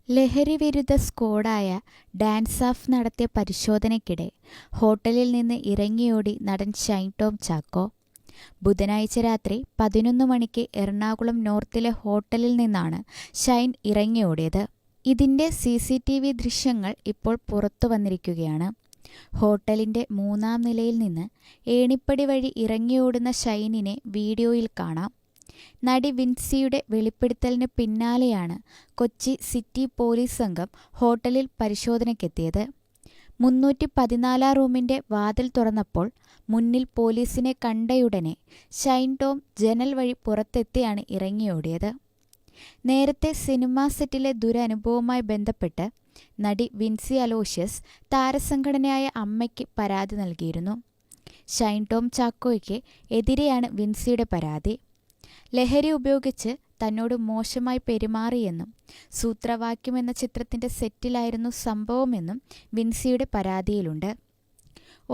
ലഹരിവിരുദ്ധ സ്ക്വാഡായ dance of നടത്തിയ പരിശോധനയ്ക്കിടെ ഹോട്ടലിൽ നിന്ന് ഇറങ്ങിയോടി നടൻ ഷൈൻ ടോം ചാക്കോ. ബുധനാഴ്ച രാത്രി 11 മണിക്ക് എറണാകുളം നോർത്തിലെ ഹോട്ടലിൽ നിന്നാണ് ഷൈൻ ഇറങ്ങിയോടിയത്. ഇതിന്റെ CCTV ദൃശ്യങ്ങൾ ഇപ്പോൾ പുറത്തുവന്നിരിക്കുകയാണ്. ഹോട്ടലിന്റെ 3-ാം നിലയിൽ നിന്ന് ഏണിപ്പടി വഴി ഇറങ്ങിയോടുന്ന ഷൈനിനെ വീഡിയോയിൽ കാണാം. നടി വിൻസിയുടെ വെളിപ്പെടുത്തലിന് പിന്നാലെയാണ് കൊച്ചി സിറ്റി പോലീസ് സംഘം ഹോട്ടലിൽ പരിശോധനയ്ക്കെത്തിയത്. 314 റൂമിന്റെ വാതിൽ തുറന്നപ്പോൾ മുന്നിൽ പോലീസിനെ കണ്ടയുടനെ ഷൈൻ ടോം ജനൽ വഴി പുറത്തെത്തിയാണ് ഇറങ്ങിയോടിയത്. നേരത്തെ സിനിമാ സെറ്റിലെ ദുരനുഭവവുമായി ബന്ധപ്പെട്ട് നടി വിൻസി അലോഷ്യസ് താരസംഘടനയായ അമ്മയ്ക്ക് പരാതി നൽകിയിരുന്നു. ഷൈൻ ടോം ചാക്കോയ്ക്ക് എതിരെയാണ് വിൻസിയുടെ പരാതി. ലഹരി ഉപയോഗിച്ച് തന്നോട് മോശമായി പെരുമാറിയെന്നും സൂത്രവാക്യം എന്ന ചിത്രത്തിന്റെ സെറ്റിലായിരുന്നു സംഭവമെന്നും വിൻസിയുടെ പരാതിയിലുണ്ട്.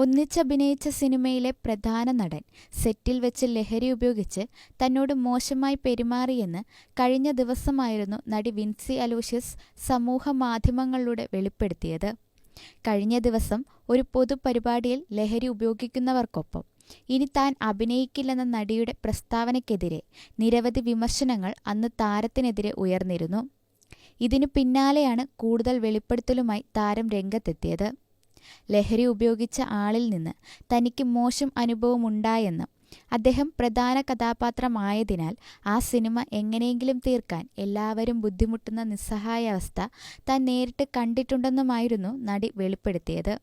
ഒന്നിച്ചഭിനയിച്ച സിനിമയിലെ പ്രധാന നടൻ സെറ്റിൽ വെച്ച് ലഹരി ഉപയോഗിച്ച് തന്നോട് മോശമായി പെരുമാറിയെന്ന് കഴിഞ്ഞ ദിവസമായിരുന്നു നടി വിൻസി അലോഷ്യസ് സമൂഹ മാധ്യമങ്ങളിലൂടെ വെളിപ്പെടുത്തിയത്. കഴിഞ്ഞ ദിവസം ഒരു പൊതുപരിപാടിയിൽ ലഹരി ഉപയോഗിക്കുന്നവർക്കൊപ്പം ഇനി താൻ അഭിനയിക്കില്ലെന്ന നടിയുടെ പ്രസ്താവനയ്ക്കെതിരെ നിരവധി വിമർശനങ്ങൾ അന്ന് താരത്തിനെതിരെ ഉയർന്നിരുന്നു. ഇതിനു പിന്നാലെയാണ് കൂടുതൽ വെളിപ്പെടുത്തലുമായി താരം രംഗത്തെത്തിയത്. ലഹരി ഉപയോഗിച്ച ആളിൽ നിന്ന് തനിക്ക് മോശം അനുഭവമുണ്ടായെന്നും അദ്ദേഹം പ്രധാന കഥാപാത്രമായതിനാൽ ആ സിനിമ എങ്ങനെയെങ്കിലും തീർക്കാൻ എല്ലാവരും ബുദ്ധിമുട്ടുന്ന നിസ്സഹായാവസ്ഥ താൻ നേരിട്ട് കണ്ടിട്ടുണ്ടെന്നുമായിരുന്നു നടി വെളിപ്പെടുത്തിയത്.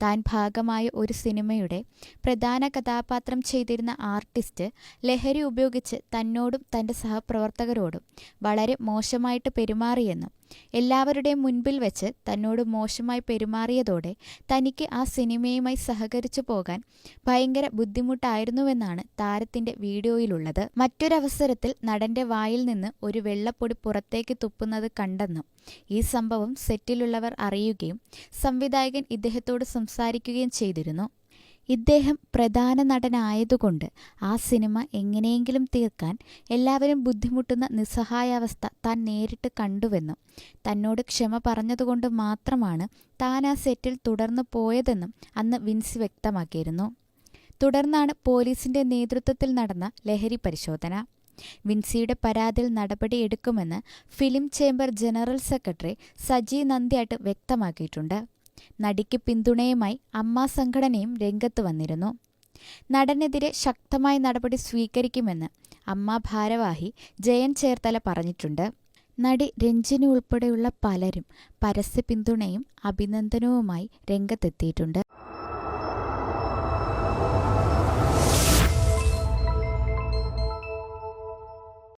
താൻ ഭാഗമായ ഒരു സിനിമയുടെ പ്രധാന കഥാപാത്രം ചെയ്തിരുന്ന ആർട്ടിസ്റ്റ് ലഹരി ഉപയോഗിച്ച് തന്നോടും തൻ്റെ സഹപ്രവർത്തകരോടും വളരെ മോശമായിട്ട് പെരുമാറിയെന്നും എല്ലാവരുടെയും മുൻപിൽ വെച്ച് തന്നോട് മോശമായി പെരുമാറിയതോടെ തനിക്ക് ആ സിനിമയുമായി സഹകരിച്ചു പോകാൻ ഭയങ്കര ബുദ്ധിമുട്ടായിരുന്നുവെന്നാണ് താരത്തിന്റെ വീഡിയോയിലുള്ളത്. മറ്റൊരവസരത്തിൽ നടന്റെ വായിൽ നിന്ന് ഒരു വെള്ളപ്പൊടി പുറത്തേക്ക് തുപ്പുന്നത് കണ്ടെന്നും ഈ സംഭവം സെറ്റിലുള്ളവർ അറിയുകയും സംവിധായകൻ ഇദ്ദേഹത്തോട് സംസാരിക്കുകയും ചെയ്തിരുന്നു. ഇദ്ദേഹം പ്രധാന നടനായതുകൊണ്ട് ആ സിനിമ എങ്ങനെയെങ്കിലും തീർക്കാൻ എല്ലാവരും ബുദ്ധിമുട്ടുന്ന നിസ്സഹായാവസ്ഥ താൻ നേരിട്ട് കണ്ടുവെന്നും തന്നോട് ക്ഷമ പറഞ്ഞതുകൊണ്ട് മാത്രമാണ് താൻ ആ സെറ്റിൽ തുടർന്നു പോയതെന്നും അന്ന് വിൻസി വ്യക്തമാക്കിയിരുന്നു. തുടർന്നാണ് പോലീസിന്റെ നേതൃത്വത്തിൽ നടന്ന ലഹരി പരിശോധന. വിൻസിയുടെ പരാതിയിൽ നടപടിയെടുക്കുമെന്ന് film chamber general secretary Saji Nandyat വ്യക്തമാക്കിയിട്ടുണ്ട്. നടിക്ക് പിന്തുണയുമായി അമ്മ സംഘടനയും രംഗത്ത് വന്നിരുന്നു. നടനെതിരെ ശക്തമായ നടപടി സ്വീകരിക്കുമെന്ന് അമ്മ ഭാരവാഹി ജയൻ ചേർത്തല പറഞ്ഞിട്ടുണ്ട്. നടി രഞ്ജിനി ഉൾപ്പെടെയുള്ള പലരും പരസ്യ പിന്തുണയും അഭിനന്ദനവുമായി രംഗത്തെത്തിയിട്ടുണ്ട്.